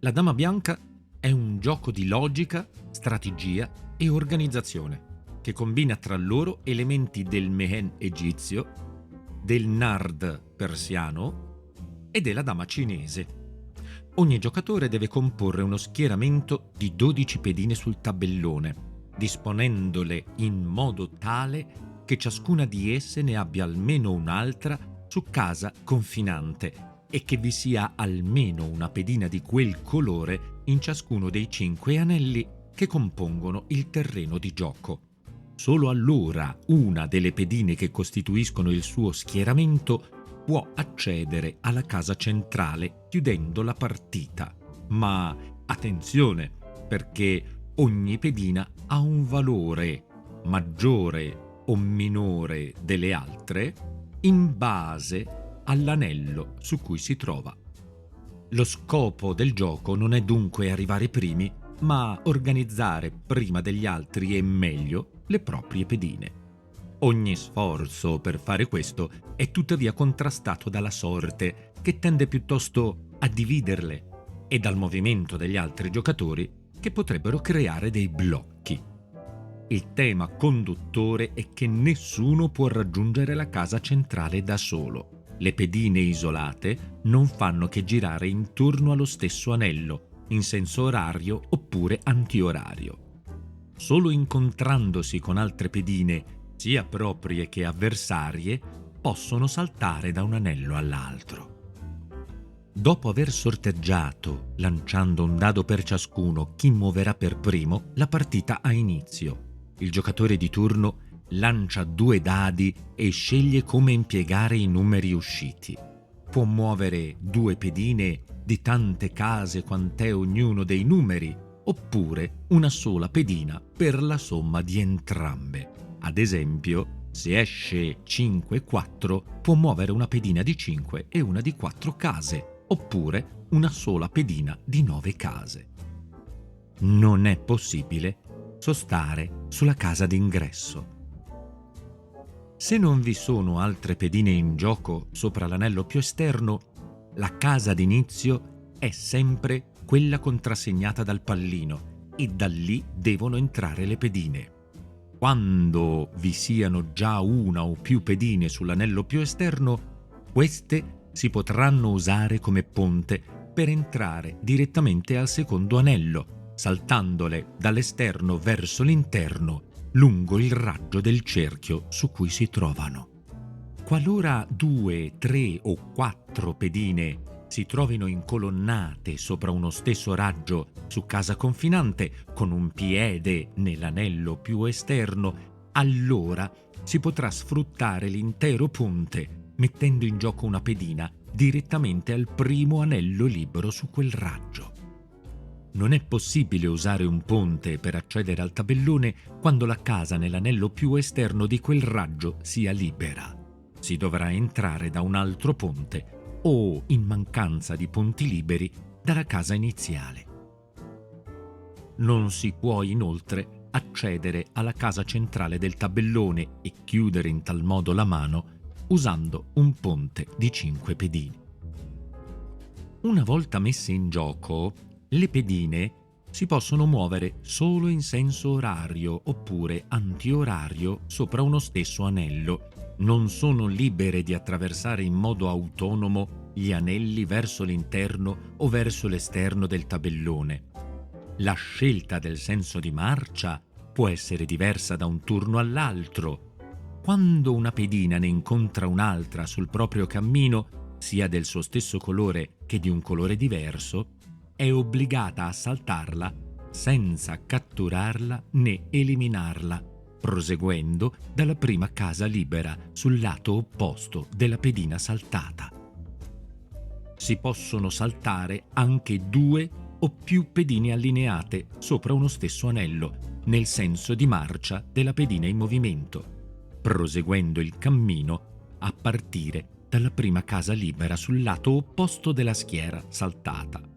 La dama bianca è un gioco di logica, strategia e organizzazione che combina tra loro elementi del Mehen egizio, del Nard persiano e della dama cinese. Ogni giocatore deve comporre uno schieramento di 12 pedine sul tabellone, disponendole in modo tale che ciascuna di esse ne abbia almeno un'altra su casa confinante e che vi sia almeno una pedina di quel colore in ciascuno dei 5 anelli che compongono il terreno di gioco. Solo allora una delle pedine che costituiscono il suo schieramento può accedere alla casa centrale chiudendo la partita. Ma attenzione, perché ogni pedina ha un valore maggiore o minore delle altre in base all'anello su cui si trova. Lo scopo del gioco non è dunque arrivare primi, ma organizzare prima degli altri e meglio le proprie pedine. Ogni sforzo per fare questo è tuttavia contrastato dalla sorte, che tende piuttosto a dividerle, e dal movimento degli altri giocatori, che potrebbero creare dei blocchi. Il tema conduttore è che nessuno può raggiungere la casa centrale da solo. Le pedine isolate non fanno che girare intorno allo stesso anello, in senso orario oppure antiorario. Solo incontrandosi con altre pedine, sia proprie che avversarie, possono saltare da un anello all'altro. Dopo aver sorteggiato, lanciando un dado per ciascuno, chi muoverà per primo, la partita ha inizio. Il giocatore di turno lancia 2 dadi e sceglie come impiegare i numeri usciti. Può muovere 2 pedine di tante case quant'è ognuno dei numeri, oppure una sola pedina per la somma di entrambe. Ad esempio, se esce 5-4, può muovere una pedina di 5 e una di 4 case, oppure una sola pedina di 9 case. Non è possibile sostare sulla casa d'ingresso. Se non vi sono altre pedine in gioco sopra l'anello più esterno, la casa d'inizio è sempre quella contrassegnata dal pallino e da lì devono entrare le pedine. Quando vi siano già una o più pedine sull'anello più esterno, queste si potranno usare come ponte per entrare direttamente al secondo anello, saltandole dall'esterno verso l'interno lungo il raggio del cerchio su cui si trovano. Qualora 2, 3 o 4 pedine si trovino incolonnate sopra uno stesso raggio su casa confinante con un piede nell'anello più esterno, allora si potrà sfruttare l'intero ponte mettendo in gioco una pedina direttamente al primo anello libero su quel raggio. Non è possibile usare un ponte per accedere al tabellone quando la casa nell'anello più esterno di quel raggio sia libera. Si dovrà entrare da un altro ponte o, in mancanza di ponti liberi, dalla casa iniziale. Non si può inoltre accedere alla casa centrale del tabellone e chiudere in tal modo la mano usando un ponte di 5 pedine. Una volta messe in gioco, le pedine si possono muovere solo in senso orario oppure antiorario sopra uno stesso anello. Non sono libere di attraversare in modo autonomo gli anelli verso l'interno o verso l'esterno del tabellone. La scelta del senso di marcia può essere diversa da un turno all'altro. Quando una pedina ne incontra un'altra sul proprio cammino, sia del suo stesso colore che di un colore diverso, è obbligata a saltarla senza catturarla né eliminarla, proseguendo dalla prima casa libera sul lato opposto della pedina saltata. Si possono saltare anche 2 o più pedine allineate sopra uno stesso anello, nel senso di marcia della pedina in movimento, proseguendo il cammino a partire dalla prima casa libera sul lato opposto della schiera saltata.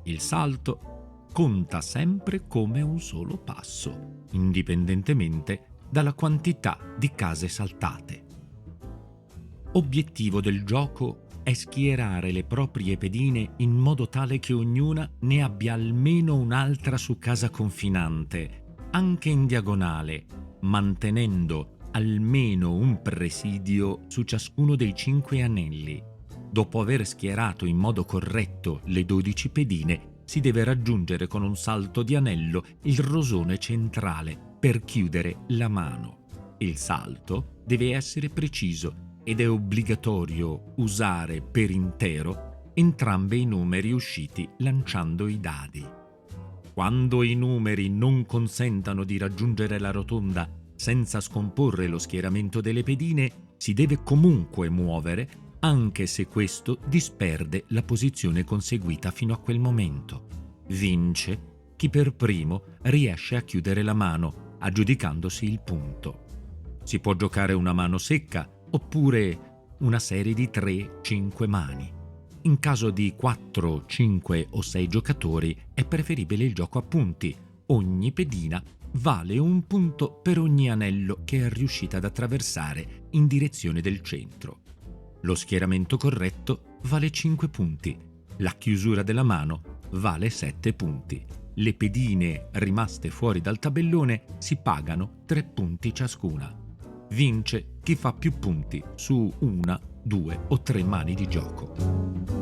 Il salto conta sempre come un solo passo, indipendentemente dalla quantità di case saltate. Obiettivo del gioco: è schierare le proprie pedine in modo tale che ognuna ne abbia almeno un'altra su casa confinante, anche in diagonale, mantenendo almeno un presidio su ciascuno dei 5 anelli. Dopo aver schierato in modo corretto le 12 pedine, si deve raggiungere con un salto di anello il rosone centrale per chiudere la mano. Il salto deve essere preciso ed è obbligatorio usare per intero entrambi i numeri usciti lanciando i dadi. Quando i numeri non consentano di raggiungere la rotonda senza scomporre lo schieramento delle pedine, si deve comunque muovere, anche se questo disperde la posizione conseguita fino a quel momento. Vince chi per primo riesce a chiudere la mano, aggiudicandosi il punto. Si può giocare una mano secca oppure una serie di 3-5 mani. In caso di 4, 5 o 6 giocatori è preferibile il gioco a punti. Ogni pedina vale un punto per ogni anello che è riuscita ad attraversare in direzione del centro. Lo schieramento corretto vale 5 punti. La chiusura della mano vale 7 punti. Le pedine rimaste fuori dal tabellone si pagano 3 punti ciascuna. Vince chi fa più punti su 1, 2 o 3 mani di gioco.